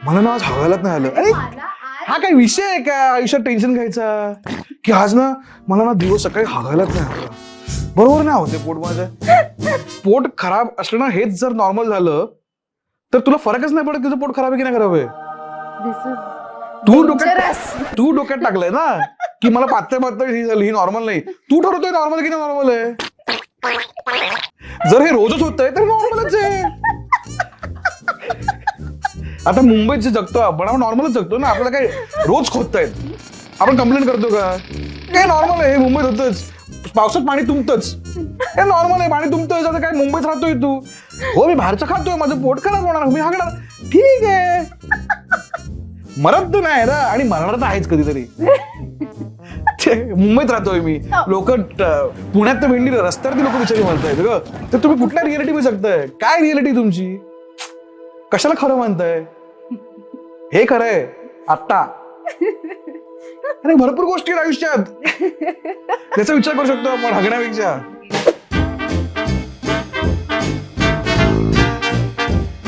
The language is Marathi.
मला ना आज हवायलाच नाही आलं. अरे हा काय विषय आहे का आयुष्यात टेन्शन घ्यायचा की आज ना मला ना दिवस सकाळी हागायलाच नाही आलं. बरोबर नाही होते पोट माझं. पोट खराब असलं ना हेच जर नॉर्मल झालं तर तुला फरकच नाही पडत तुझं पोट खराब आहे की नाही खराब आहे. तू डोक्यात टाकलंय ना की मला पातळ पातळ ही झाली ही नॉर्मल नाही. तू ठरवतोय नॉर्मल की नाही नॉर्मल आहे. जर हे रोजच होतंय तर नॉर्मलच आहे. आता मुंबईत जे जगतो आपण नॉर्मलच जगतो ना. आपल्याला काय रोज खोदतायत आपण कंप्लेंट करतो का. काय नॉर्मल आहे हे मुंबईत होतच. पावसात पाणी तुंबतच हे नॉर्मल आहे. पाणी तुंबतच. आता काय मुंबईत राहतोय तू. हो मी बाहेरचं खातोय माझं पोट खराब होणार मी हागणार ठीक आहे. मरत तर नाही ना आणि मरणार तर आहेच कधीतरी. मुंबईत राहतोय मी. लोक पुण्यात तर भेंडी रस्त्यावरती लोक बिचारी म्हणतायत ग. तर तुम्ही कुठल्या रिअलिटी मध्ये जगताय. काय रिअलिटी तुमची. कशाला खरं म्हणताय. हे खरंय आत्ता. अरे भरपूर गोष्टी आहेत आयुष्यात त्याचा विचार करू शकतो आपण हगण्यापेक्षा.